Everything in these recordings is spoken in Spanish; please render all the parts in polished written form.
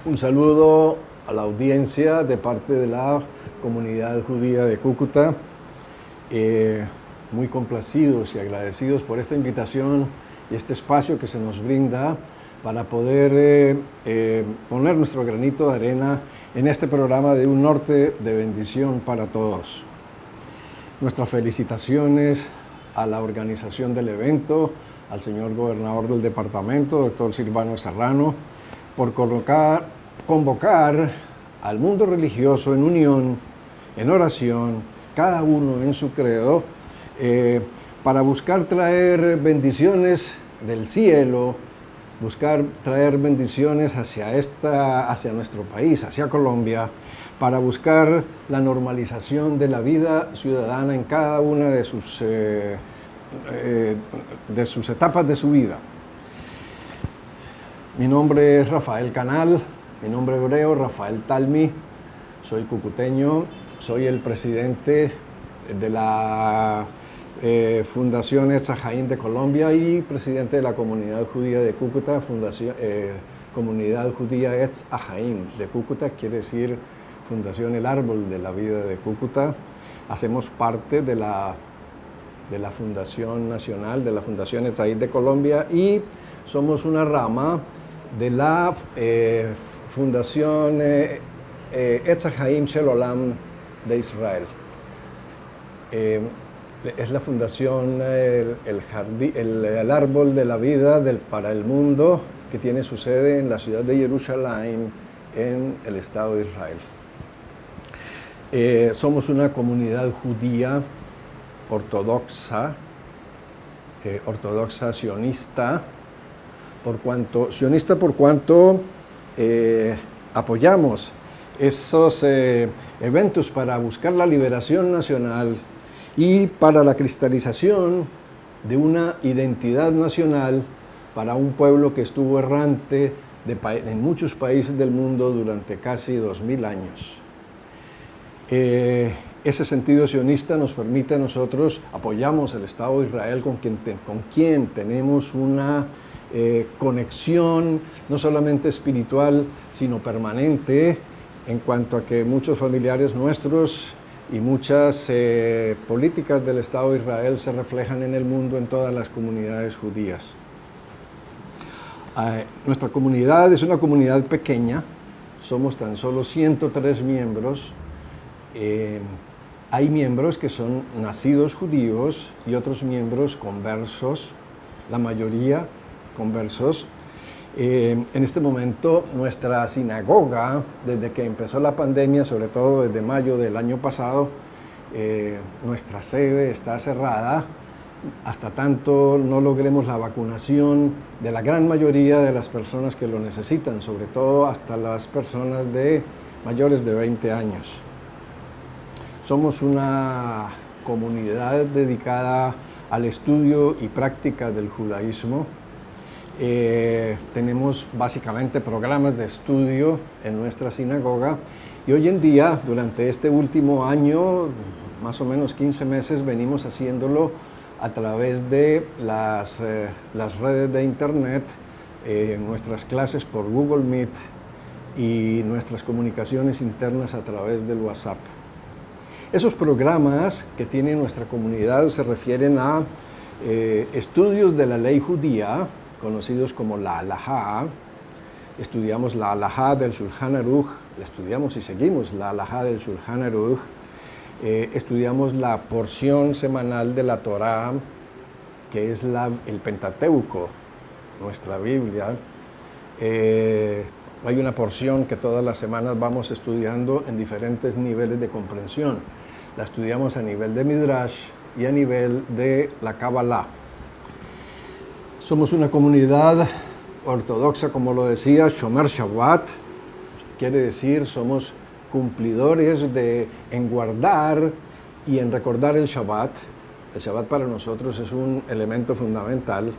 Un saludo a la audiencia de parte de la comunidad judía de Cúcuta. Muy complacidos y agradecidos por esta invitación y este espacio que se nos brinda para poder poner nuestro granito de arena en este programa de Un Norte de Bendición para Todos. Nuestras felicitaciones a la organización del evento, al señor gobernador del departamento, doctor Silvano Serrano, por convocar al mundo religioso en unión, en oración, cada uno en su credo, para buscar traer bendiciones del cielo, buscar traer bendiciones hacia nuestro país, hacia Colombia, para buscar la normalización de la vida ciudadana en cada una de sus etapas de su vida. Mi nombre es Rafael Canal, mi nombre hebreo Rafael Talmi, soy cucuteño, soy el presidente de la Fundación Etz Haim de Colombia y presidente de la comunidad judía de Cúcuta, Comunidad Judía Etz Haim de Cúcuta, quiere decir Fundación El Árbol de la Vida de Cúcuta. Hacemos parte de la Fundación Nacional, de la Fundación Etz Haim de Colombia, y somos una rama de la Fundación Etz Haim Shel Olam de Israel. Es la fundación, el árbol de la vida para el mundo, que tiene su sede en la ciudad de Jerusalén, en el Estado de Israel. Somos una comunidad judía ortodoxa, sionista, por cuanto apoyamos esos eventos para buscar la liberación nacional y para la cristalización de una identidad nacional para un pueblo que estuvo errante en muchos países del mundo durante casi 2000 años. Ese sentido sionista nos permite a nosotros, apoyamos el Estado de Israel con quien tenemos una conexión no solamente espiritual, sino permanente, en cuanto a que muchos familiares nuestros y muchas políticas del Estado de Israel se reflejan en el mundo en todas las comunidades judías. Nuestra comunidad es una comunidad pequeña, somos tan solo 103 miembros. Hay miembros que son nacidos judíos y otros miembros conversos, la mayoría conversos. En este momento nuestra sinagoga, desde que empezó la pandemia, sobre todo desde mayo del año pasado, nuestra sede está cerrada hasta tanto no logremos la vacunación de la gran mayoría de las personas que lo necesitan, sobre todo hasta las personas mayores de 20 años. Somos una comunidad dedicada al estudio y práctica del judaísmo. Tenemos básicamente programas de estudio en nuestra sinagoga y hoy en día, durante este último año, más o menos 15 meses, venimos haciéndolo a través de las redes de internet, nuestras clases por Google Meet y nuestras comunicaciones internas a través del WhatsApp. Esos programas que tiene nuestra comunidad se refieren a estudios de la ley judía, conocidos como la Halajá. Estudiamos la Halajá del Shulchan Aruch, estudiamos y seguimos la Halajá del Shulchan Aruch. Estudiamos la porción semanal de la Torá, que es el Pentateuco, nuestra Biblia. Hay una porción que todas las semanas vamos estudiando en diferentes niveles de comprensión. La estudiamos a nivel de Midrash y a nivel de la Kabbalah. Somos una comunidad ortodoxa, como lo decía, Shomer Shabbat, quiere decir somos cumplidores en guardar y en recordar el Shabbat. El Shabbat para nosotros es un elemento fundamental.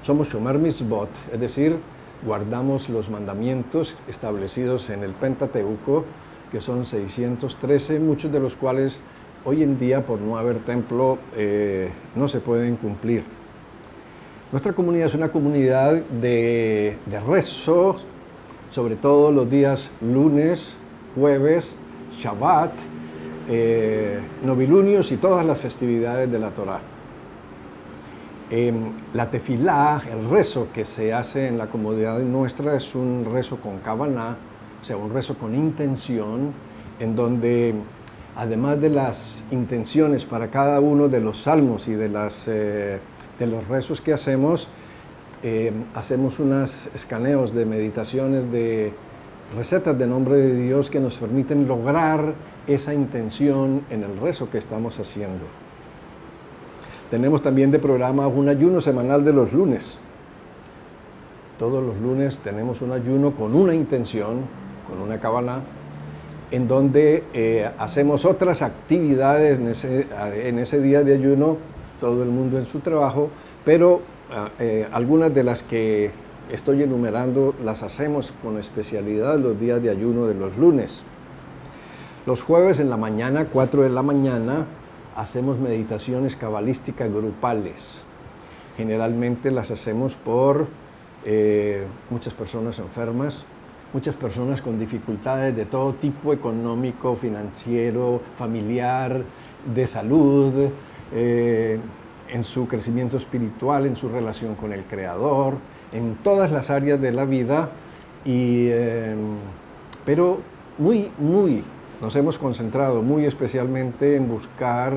Somos Shomer Mitzvot, es decir, guardamos los mandamientos establecidos en el Pentateuco, que son 613, muchos de los cuales hoy en día, por no haber templo, no se pueden cumplir. Nuestra comunidad es una comunidad de rezo sobre todo los días lunes, jueves, Shabbat, novilunios y todas las festividades de la Torá. La tefilá, el rezo que se hace en la comunidad nuestra, es un rezo con kavaná, o sea, un rezo con intención, en donde además de las intenciones para cada uno de los salmos y de los rezos que hacemos, hacemos unos escaneos de meditaciones, de recetas de nombre de Dios que nos permiten lograr esa intención en el rezo que estamos haciendo. Tenemos también de programa un ayuno semanal de los lunes. Todos los lunes tenemos un ayuno con una intención, con una cábala, en donde hacemos otras actividades en ese día de ayuno, todo el mundo en su trabajo, pero algunas de las que estoy enumerando las hacemos con especialidad los días de ayuno de los lunes. Los jueves en la mañana, 4 de la mañana, hacemos meditaciones cabalísticas grupales. Generalmente las hacemos por muchas personas enfermas, muchas personas con dificultades de todo tipo, económico, financiero, familiar, de salud, en su crecimiento espiritual, en su relación con el Creador, en todas las áreas de la vida, pero nos hemos concentrado muy especialmente en buscar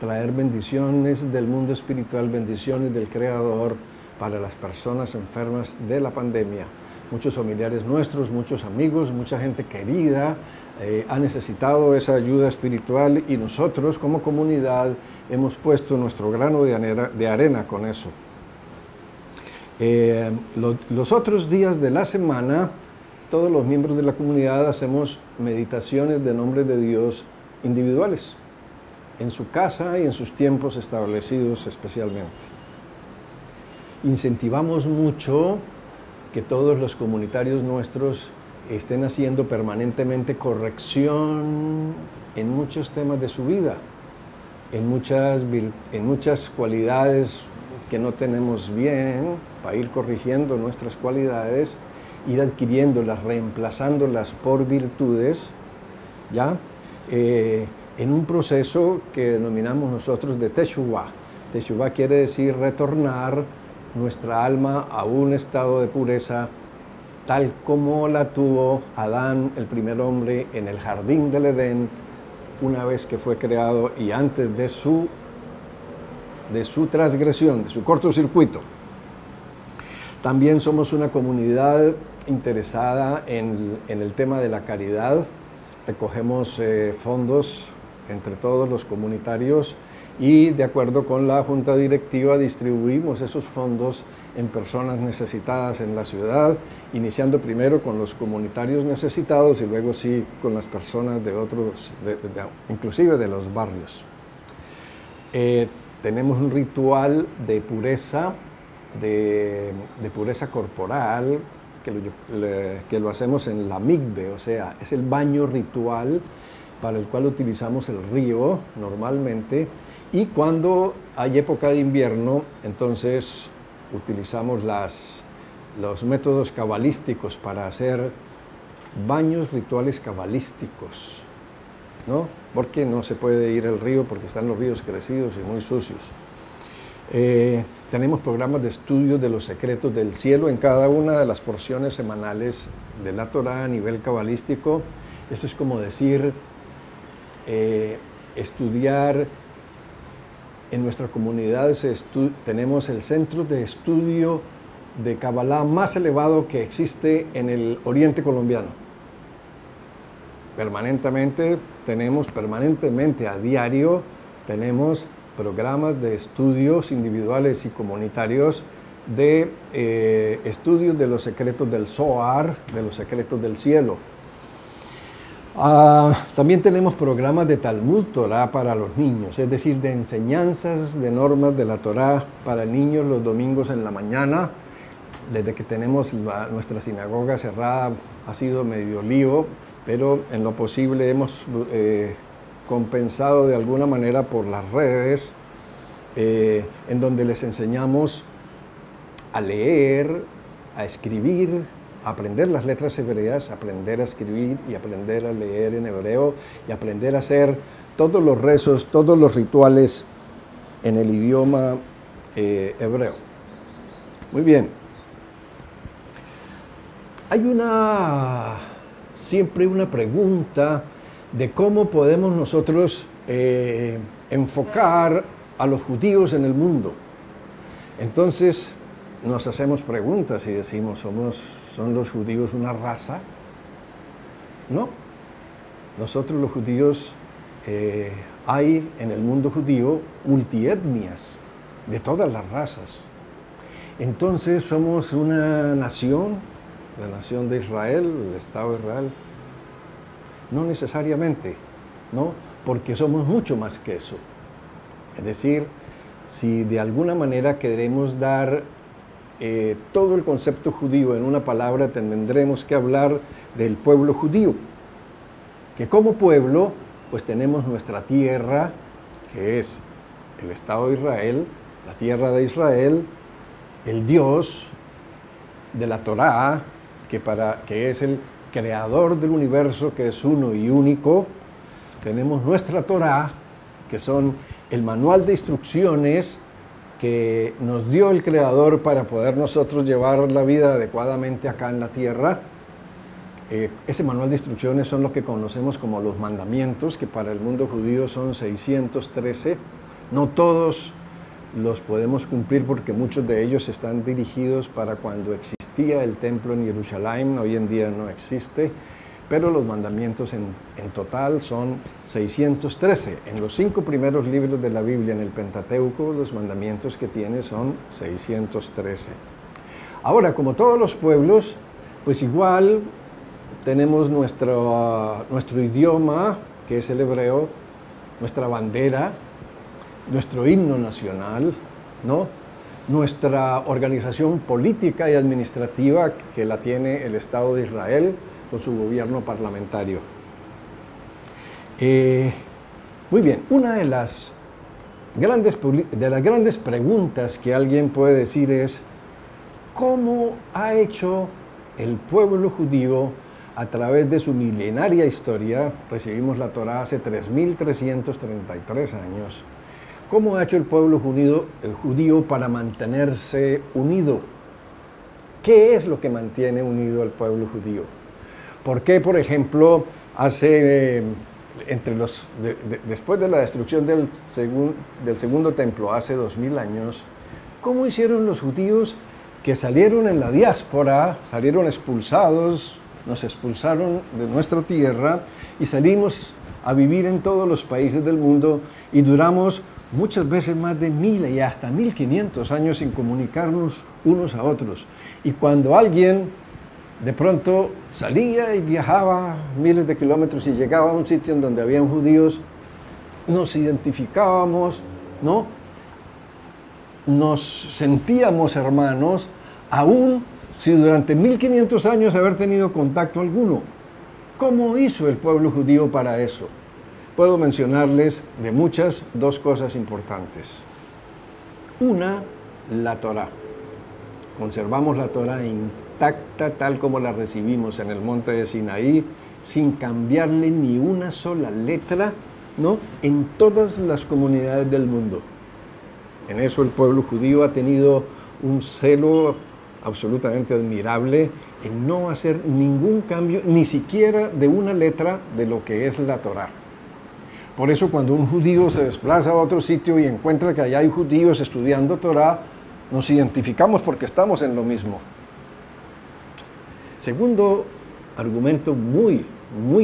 traer bendiciones del mundo espiritual, bendiciones del Creador para las personas enfermas de la pandemia. Muchos familiares nuestros, muchos amigos, mucha gente querida ha necesitado esa ayuda espiritual y nosotros como comunidad hemos puesto nuestro grano de arena con eso. Los otros días de la semana, todos los miembros de la comunidad hacemos meditaciones de nombre de Dios individuales, en su casa y en sus tiempos establecidos especialmente. Incentivamos mucho que todos los comunitarios nuestros estén haciendo permanentemente corrección en muchos temas de su vida, en muchas cualidades que no tenemos bien, para ir corrigiendo nuestras cualidades, ir adquiriéndolas, reemplazándolas por virtudes, ¿ya? En un proceso que denominamos nosotros de Teshuvah. Teshuvah quiere decir retornar nuestra alma a un estado de pureza tal como la tuvo Adán, el primer hombre, en el jardín del Edén, una vez que fue creado y antes de su transgresión, de su cortocircuito. También somos una comunidad interesada en el tema de la caridad. Recogemos fondos entre todos los comunitarios y de acuerdo con la junta directiva distribuimos esos fondos en personas necesitadas en la ciudad, iniciando primero con los comunitarios necesitados y luego sí con las personas de otros, inclusive de los barrios. Tenemos un ritual de pureza, de pureza corporal, que lo hacemos en la mikve, o sea, es el baño ritual para el cual utilizamos el río normalmente, y cuando hay época de invierno, entonces utilizamos los métodos cabalísticos para hacer baños rituales cabalísticos, ¿no? Porque no se puede ir al río porque están los ríos crecidos y muy sucios. Tenemos programas de estudio de los secretos del cielo en cada una de las porciones semanales de la Torá a nivel cabalístico. Esto es como decir, estudiar. En nuestra comunidad tenemos el centro de estudio de Kabbalah más elevado que existe en el oriente colombiano. Permanentemente a diario, tenemos programas de estudios individuales y comunitarios de estudios de los secretos del Zohar, de los secretos del cielo. También tenemos programas de Talmud Torah para los niños, es decir, de enseñanzas de normas de la Torah para niños los domingos en la mañana. Desde que tenemos nuestra sinagoga cerrada ha sido medio lío, pero en lo posible hemos compensado de alguna manera por las redes, en donde les enseñamos a leer, a escribir, aprender las letras hebreas, aprender a escribir y aprender a leer en hebreo y aprender a hacer todos los rezos, todos los rituales en el idioma hebreo. Muy bien. Hay siempre una pregunta de cómo podemos nosotros enfocar a los judíos en el mundo. Entonces nos hacemos preguntas y decimos, ¿son los judíos una raza? No. Nosotros los judíos, hay en el mundo judío multietnias de todas las razas. Entonces somos una nación, la nación de Israel, el Estado de Israel. No necesariamente, ¿no? Porque somos mucho más que eso. Es decir, si de alguna manera queremos dar todo el concepto judío en una palabra, tendremos que hablar del pueblo judío, que como pueblo, pues tenemos nuestra tierra, que es el Estado de Israel, la tierra de Israel, el Dios de la Torá, que es el creador del universo, que es uno y único. Tenemos nuestra Torá, que son el manual de instrucciones que nos dio el Creador para poder nosotros llevar la vida adecuadamente acá en la tierra. Ese manual de instrucciones son lo que conocemos como los mandamientos, que para el mundo judío son 613. No todos los podemos cumplir porque muchos de ellos están dirigidos para cuando existía el templo en Jerusalén. Hoy en día no existe, pero los mandamientos en total son 613. En los 5 primeros libros de la Biblia, en el Pentateuco, los mandamientos que tiene son 613. Ahora, como todos los pueblos, pues igual tenemos nuestro idioma, que es el hebreo, nuestra bandera, nuestro himno nacional, ¿no? Nuestra organización política y administrativa, que la tiene el Estado de Israel con su gobierno parlamentario. Muy bien, una de las grandes preguntas que alguien puede decir es, ¿cómo ha hecho el pueblo judío a través de su milenaria historia? Recibimos la Torá hace 3.333 años. ¿Cómo ha hecho el pueblo judío para mantenerse unido? ¿Qué es lo que mantiene unido al pueblo judío? ¿Por qué, por ejemplo, después de la destrucción del segundo templo hace 2000 años, cómo hicieron los judíos que salieron en la diáspora, salieron expulsados, nos expulsaron de nuestra tierra y salimos a vivir en todos los países del mundo y duramos muchas veces más de 1000 y hasta 1500 años sin comunicarnos unos a otros? Y cuando alguien de pronto salía y viajaba miles de kilómetros y llegaba a un sitio en donde habían judíos, nos identificábamos, ¿no? Nos sentíamos hermanos, aún si durante 1500 años haber tenido contacto alguno. ¿Cómo hizo el pueblo judío para eso? Puedo mencionarles de muchas, 2 cosas importantes. Una, la Torá. Conservamos la Torá intacta tal como la recibimos en el monte de Sinaí, sin cambiarle ni una sola letra, ¿no? En todas las comunidades del mundo. En eso el pueblo judío ha tenido un celo absolutamente admirable en no hacer ningún cambio, ni siquiera de una letra de lo que es la Torá. Por eso cuando un judío se desplaza a otro sitio y encuentra que allá hay judíos estudiando Torá, nos identificamos porque estamos en lo mismo. Segundo argumento muy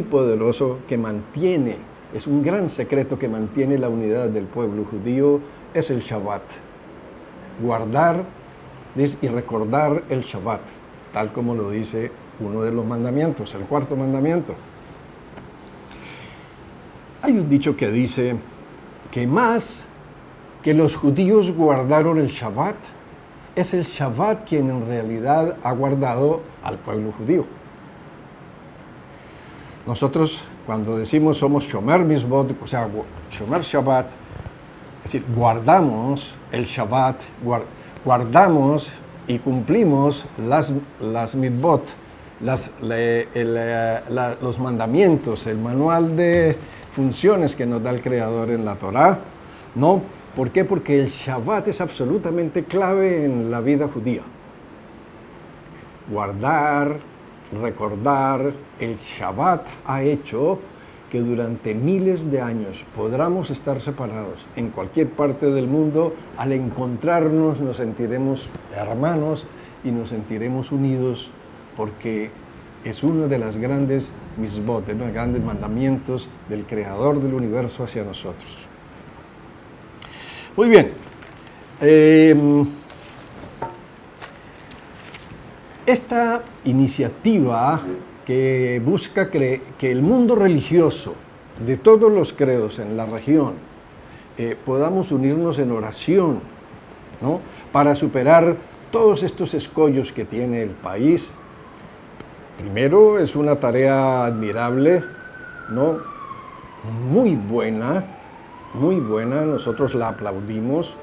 poderoso que mantiene, es un gran secreto que mantiene la unidad del pueblo judío, es el Shabbat. Guardar y recordar el Shabbat, tal como lo dice uno de los mandamientos, el 4º mandamiento. Hay un dicho que dice que más que los judíos guardaron el Shabbat, es el Shabbat quien en realidad ha guardado al pueblo judío. Nosotros cuando decimos somos Shomer Mitzvot, o sea, Shomer Shabbat, es decir, guardamos el Shabbat, guardamos y cumplimos las mitzvot, los mandamientos, el manual de funciones que nos da el Creador en la Torá, ¿no? ¿Por qué? Porque el Shabbat es absolutamente clave en la vida judía. Guardar, recordar, el Shabbat ha hecho que durante miles de años podamos estar separados en cualquier parte del mundo. Al encontrarnos nos sentiremos hermanos y nos sentiremos unidos, porque es uno de las grandes misbot, de los grandes mandamientos del Creador del universo hacia nosotros. Muy bien. Esta iniciativa que busca que el mundo religioso de todos los credos en la región podamos unirnos en oración, ¿no? Para superar todos estos escollos que tiene el país. Primero, es una tarea admirable, ¿no? Muy buena, nosotros la aplaudimos.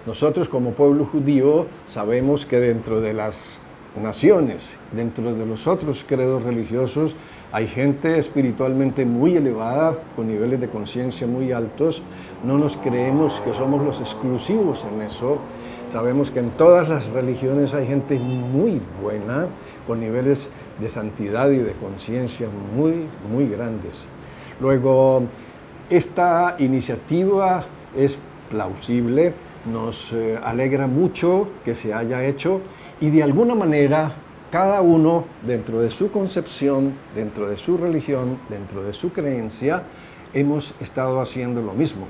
Nosotros como pueblo judío sabemos que dentro de las naciones, dentro de los otros credos religiosos, hay gente espiritualmente muy elevada, con niveles de conciencia muy altos. No nos creemos que somos los exclusivos en eso. Sabemos que en todas las religiones hay gente muy buena, con niveles de santidad y de conciencia muy grandes. Luego, esta iniciativa es plausible, nos alegra mucho que se haya hecho, y de alguna manera cada uno, dentro de su concepción, dentro de su religión, dentro de su creencia, hemos estado haciendo lo mismo.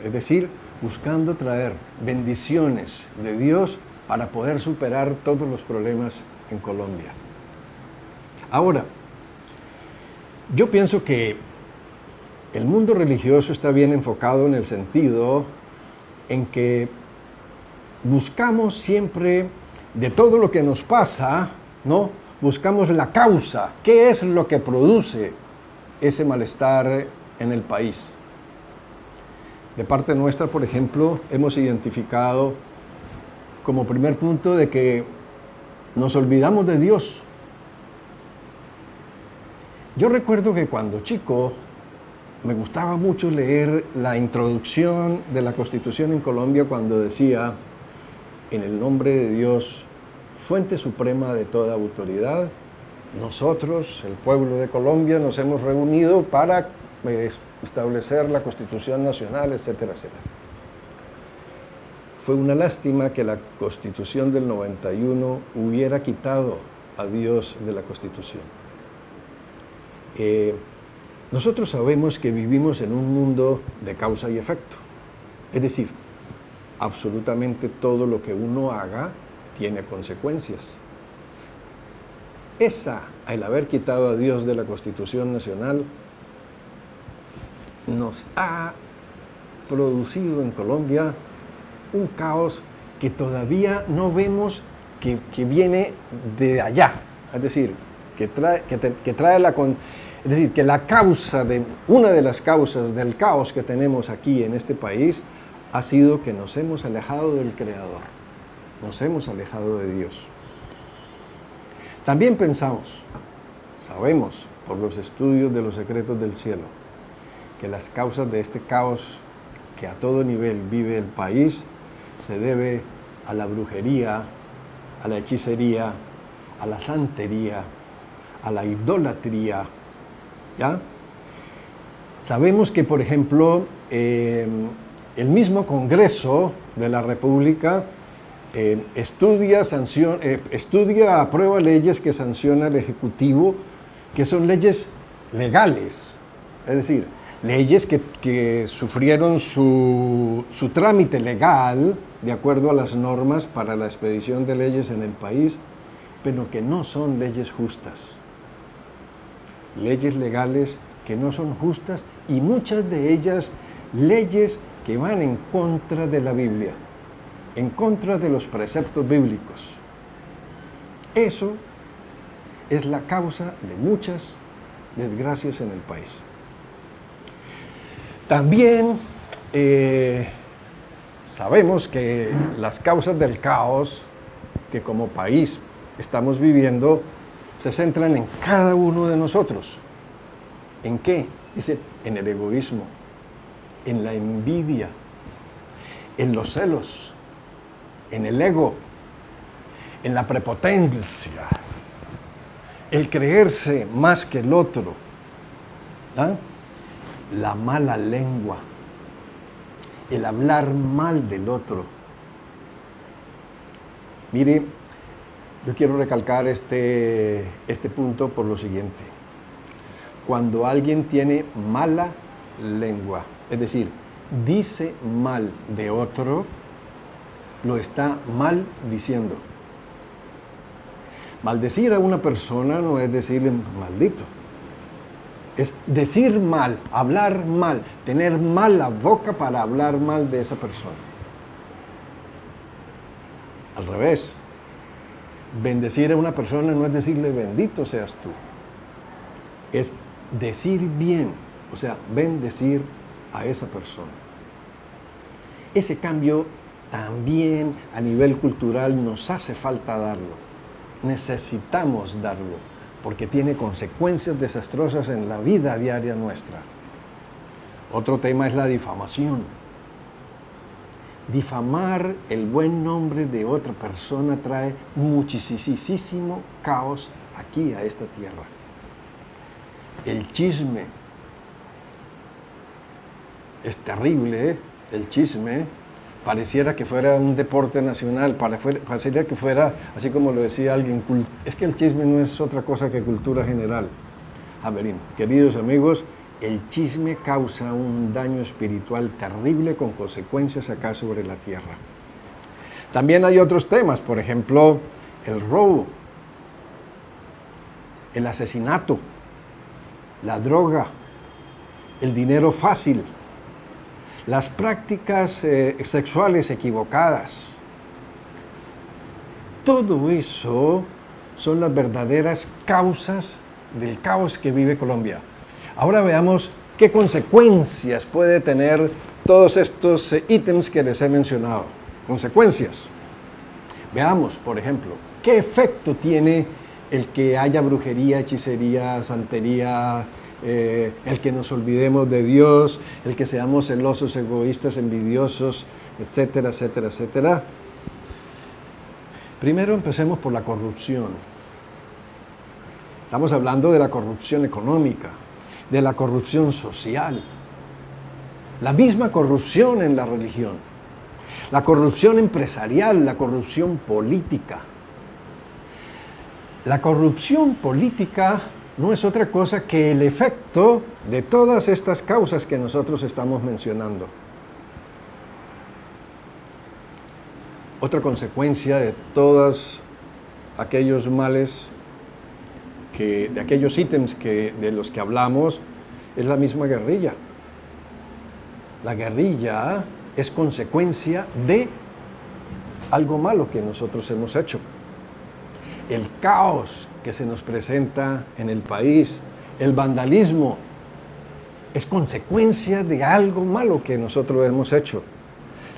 Es decir, buscando traer bendiciones de Dios para poder superar todos los problemas en Colombia. Ahora, yo pienso que el mundo religioso está bien enfocado en el sentido en que buscamos siempre, de todo lo que nos pasa, ¿no? Buscamos la causa. ¿Qué es lo que produce ese malestar en el país? De parte nuestra, por ejemplo, hemos identificado como primer punto de que nos olvidamos de Dios. Yo recuerdo que cuando chico me gustaba mucho leer la introducción de la Constitución en Colombia, cuando decía: en el nombre de Dios, fuente suprema de toda autoridad, nosotros, el pueblo de Colombia, nos hemos reunido para establecer la Constitución Nacional, etcétera, etcétera. Fue una lástima que la Constitución del 91 hubiera quitado a Dios de la Constitución. Nosotros sabemos que vivimos en un mundo de causa y efecto, es decir, absolutamente todo lo que uno haga tiene consecuencias. El haber quitado a Dios de la Constitución Nacional nos ha producido en Colombia un caos que todavía no vemos que viene de allá. Es decir, que la causa una de las causas del caos que tenemos aquí en este país ha sido que nos hemos alejado del Creador, nos hemos alejado de Dios. También sabemos por los estudios de los secretos del cielo, que las causas de este caos que a todo nivel vive el país se debe a la brujería, a la hechicería, a la santería, a la idolatría, ¿ya? Sabemos que, por ejemplo, el mismo Congreso de la República aprueba leyes que sanciona el Ejecutivo, que son leyes legales, es decir, leyes que sufrieron su trámite legal de acuerdo a las normas para la expedición de leyes en el país, pero que no son leyes justas. Leyes legales que no son justas, y muchas de ellas leyes que van en contra de la Biblia, en contra de los preceptos bíblicos. Eso es la causa de muchas desgracias en el país. También sabemos que las causas del caos que como país estamos viviendo se centran en cada uno de nosotros. ¿En qué? Dice, en el egoísmo, en la envidia, en los celos, en el ego, en la prepotencia, el creerse más que el otro, ¿ah? La mala lengua, el hablar mal del otro. Mire, yo quiero recalcar este punto por lo siguiente. Cuando alguien tiene mala lengua, es decir, dice mal de otro, lo está mal diciendo. Maldecir a una persona no es decirle maldito. Es decir mal, hablar mal, tener mala boca para hablar mal de esa persona. Al revés, bendecir a una persona no es decirle bendito seas tú. Es decir bien, o sea, bendecir a esa persona. Ese cambio también a nivel cultural nos hace falta darlo. Necesitamos darlo, porque tiene consecuencias desastrosas en la vida diaria nuestra. Otro tema es la difamación. Difamar el buen nombre de otra persona trae muchísimo caos aquí a esta tierra. El chisme es terrible, ¿eh? El chisme pareciera que fuera un deporte nacional, pareciera que fuera, así como lo decía alguien, es que el chisme no es otra cosa que cultura general. A ver, queridos amigos, el chisme causa un daño espiritual terrible con consecuencias acá sobre la tierra. También hay otros temas, por ejemplo, el robo, el asesinato, la droga, el dinero fácil, las prácticas sexuales equivocadas. Todo eso son las verdaderas causas del caos que vive Colombia. Ahora veamos qué consecuencias puede tener todos estos ítems que les he mencionado. Consecuencias. Veamos, por ejemplo, qué efecto tiene el que haya brujería, hechicería, santería, el que nos olvidemos de Dios, el que seamos celosos, egoístas, envidiosos, etcétera, etcétera, etcétera. Primero empecemos por la corrupción. Estamos hablando de la corrupción económica, de la corrupción social, la misma corrupción en la religión, la corrupción empresarial, la corrupción política. La corrupción política no es otra cosa que el efecto de todas estas causas que nosotros estamos mencionando. Otra consecuencia de todos aquellos males, de aquellos ítems de los que hablamos, es la misma guerrilla. La guerrilla es consecuencia de algo malo que nosotros hemos hecho. El caos que se nos presenta en el país, el vandalismo, es consecuencia de algo malo que nosotros hemos hecho.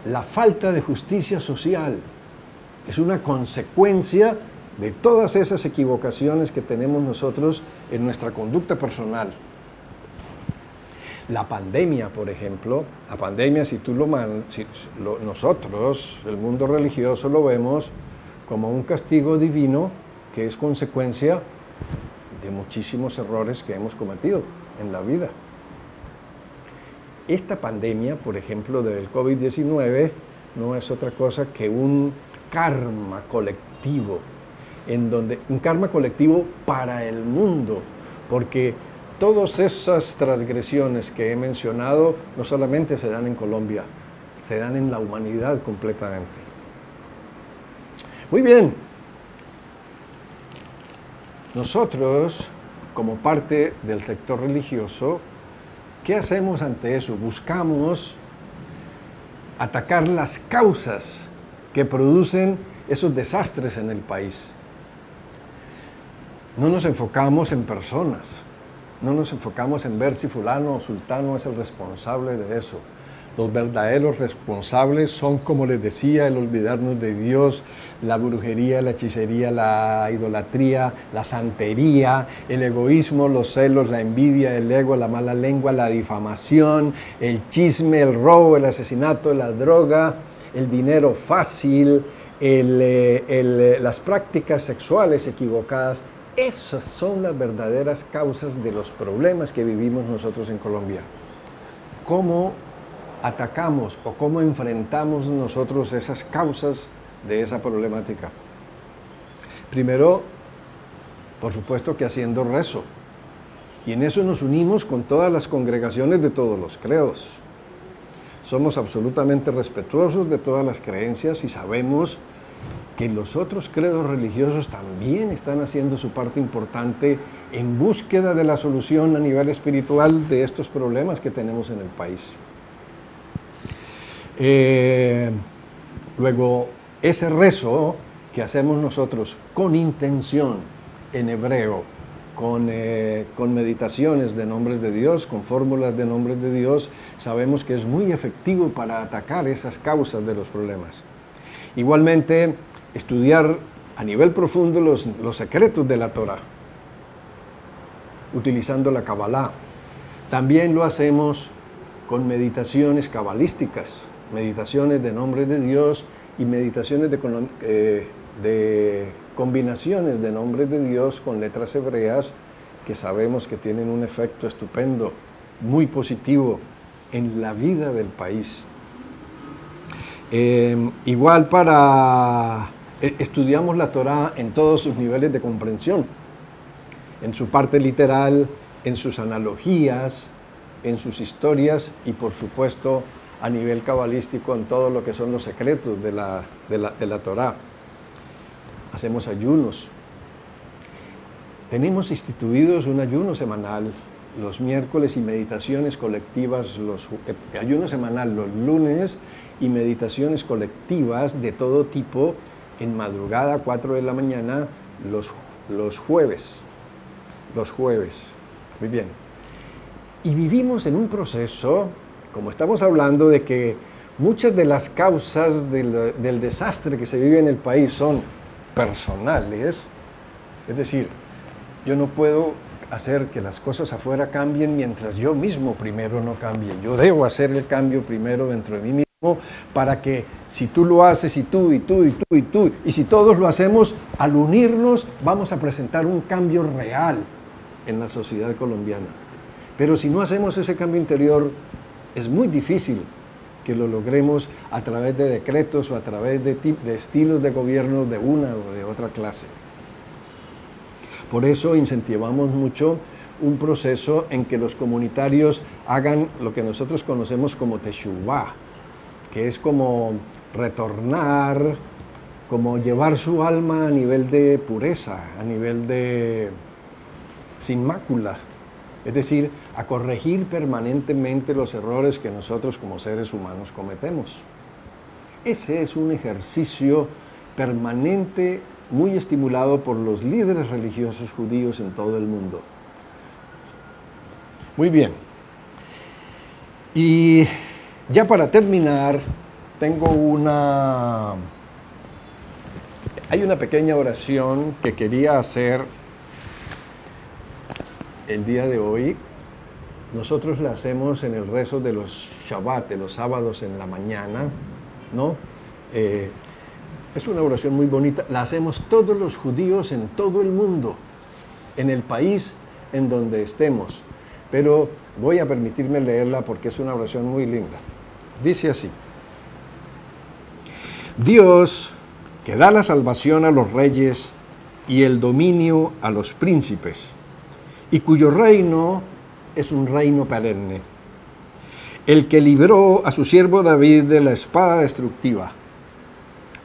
La falta de justicia social es una consecuencia de todas esas equivocaciones que tenemos nosotros en nuestra conducta personal. La pandemia, por ejemplo, la pandemia, nosotros, el mundo religioso, lo vemos como un castigo divino que es consecuencia de muchísimos errores que hemos cometido en la vida. Esta pandemia, por ejemplo, del COVID-19, no es otra cosa que un karma colectivo, un karma colectivo para el mundo, porque todas esas transgresiones que he mencionado no solamente se dan en Colombia, se dan en la humanidad completamente. Muy bien. Nosotros, como parte del sector religioso, ¿qué hacemos ante eso? Buscamos atacar las causas que producen esos desastres en el país. No nos enfocamos en personas, no nos enfocamos en ver si fulano o sultano es el responsable de eso. Los verdaderos responsables son, como les decía, el olvidarnos de Dios, la brujería, la hechicería, la idolatría, la santería, el egoísmo, los celos, la envidia, el ego, la mala lengua, la difamación, el chisme, el robo, el asesinato, la droga, el dinero fácil, las prácticas sexuales equivocadas. Esas son las verdaderas causas de los problemas que vivimos nosotros en Colombia. ¿Cómo atacamos o cómo enfrentamos nosotros esas causas de esa problemática? Primero, por supuesto que haciendo rezo. Y en eso nos unimos con todas las congregaciones de todos los credos. Somos absolutamente respetuosos de todas las creencias y sabemos que los otros credos religiosos también están haciendo su parte importante en búsqueda de la solución a nivel espiritual de estos problemas que tenemos en el país. Luego, ese rezo que hacemos nosotros con intención en hebreo, con meditaciones de nombres de Dios, con fórmulas de nombres de Dios, sabemos que es muy efectivo para atacar esas causas de los problemas. Igualmente, estudiar a nivel profundo los secretos de la Torah, utilizando la Kabbalah. También lo hacemos con meditaciones cabalísticas, meditaciones de nombres de Dios y meditaciones de combinaciones de nombres de Dios con letras hebreas que sabemos que tienen un efecto estupendo, muy positivo en la vida del país. Igual estudiamos la Torah en todos sus niveles de comprensión, en su parte literal, en sus analogías, en sus historias y por supuesto a nivel cabalístico en todo lo que son los secretos de la Torah. Hacemos ayunos. Tenemos instituidos un ayuno semanal los miércoles y meditaciones colectivas, ayuno semanal los lunes y meditaciones colectivas de todo tipo en madrugada, 4 de la mañana, los jueves. Muy bien. Y vivimos en un proceso, como estamos hablando, de que muchas de las causas del desastre que se vive en el país son personales. Es decir, yo no puedo hacer que las cosas afuera cambien mientras yo mismo primero no cambie. Yo debo hacer el cambio primero dentro de mí mismo para que si tú lo haces y tú, y si todos lo hacemos, al unirnos vamos a presentar un cambio real en la sociedad colombiana. Pero si no hacemos ese cambio interior, es muy difícil que lo logremos a través de decretos o a través de estilos de gobierno de una o de otra clase. Por eso incentivamos mucho un proceso en que los comunitarios hagan lo que nosotros conocemos como teshuvá, que es como retornar, como llevar su alma a nivel de pureza, a nivel de sin mácula, es decir, a corregir permanentemente los errores que nosotros como seres humanos cometemos. Ese es un ejercicio permanente, muy estimulado por los líderes religiosos judíos en todo el mundo. Muy bien. Y ya para terminar, hay una pequeña oración que quería hacer el día de hoy. Nosotros la hacemos en el rezo de los Shabbat, de los sábados en la mañana, ¿no? Es una oración muy bonita, la hacemos todos los judíos en todo el mundo, en el país en donde estemos, pero voy a permitirme leerla porque es una oración muy linda. Dice así: Dios, que da la salvación a los reyes y el dominio a los príncipes, y cuyo reino es un reino perenne, el que libró a su siervo David de la espada destructiva,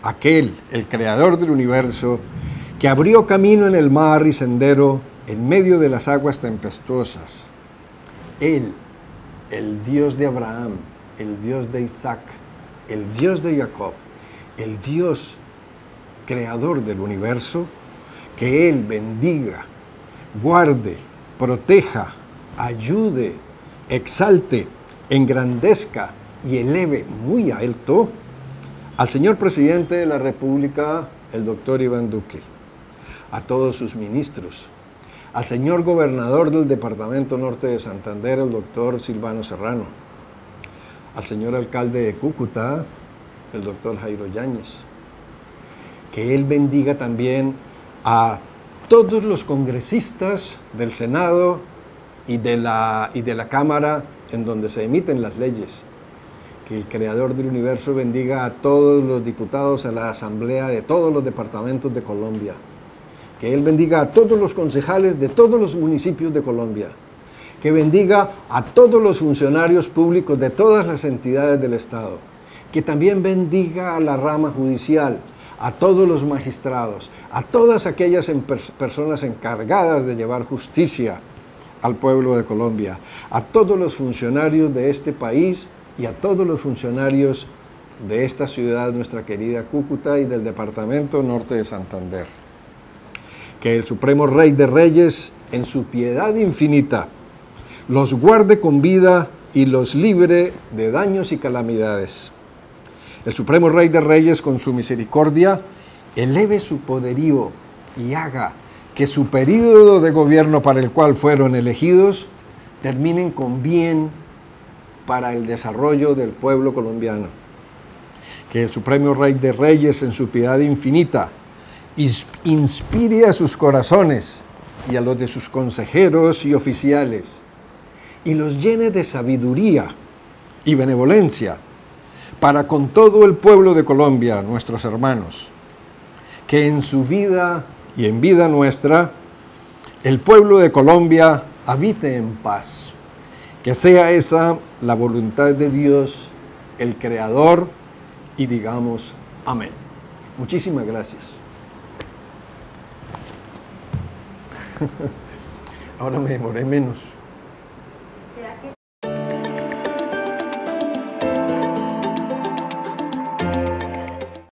aquel, el creador del universo, que abrió camino en el mar y sendero en medio de las aguas tempestuosas. Él, el Dios de Abraham, el Dios de Isaac, el Dios de Jacob, el Dios creador del universo, que Él bendiga, guarde, proteja, ayude, exalte, engrandezca y eleve muy alto al señor presidente de la República, el doctor Iván Duque, a todos sus ministros, al señor gobernador del Departamento Norte de Santander, el doctor Silvano Serrano, al señor alcalde de Cúcuta, el doctor Jairo Yáñez. Que él bendiga también a todos los congresistas del Senado y de la Cámara en donde se emiten las leyes. Que el Creador del Universo bendiga a todos los diputados a la Asamblea de todos los departamentos de Colombia. Que Él bendiga a todos los concejales de todos los municipios de Colombia. Que bendiga a todos los funcionarios públicos de todas las entidades del Estado. Que también bendiga a la rama judicial, a todos los magistrados, a todas aquellas personas encargadas de llevar justicia al pueblo de Colombia, a todos los funcionarios de este país y a todos los funcionarios de esta ciudad, nuestra querida Cúcuta, y del Departamento Norte de Santander. Que el Supremo Rey de Reyes, en su piedad infinita, los guarde con vida y los libre de daños y calamidades. El Supremo Rey de Reyes, con su misericordia, eleve su poderío y haga que su período de gobierno para el cual fueron elegidos terminen con bien para el desarrollo del pueblo colombiano. Que el Supremo Rey de Reyes, en su piedad infinita, inspire a sus corazones y a los de sus consejeros y oficiales, y los llene de sabiduría y benevolencia para con todo el pueblo de Colombia, nuestros hermanos. Que en su vida y en vida nuestra, el pueblo de Colombia habite en paz. Que sea esa la voluntad de Dios, el Creador, y digamos amén. Muchísimas gracias. Ahora me demoré menos.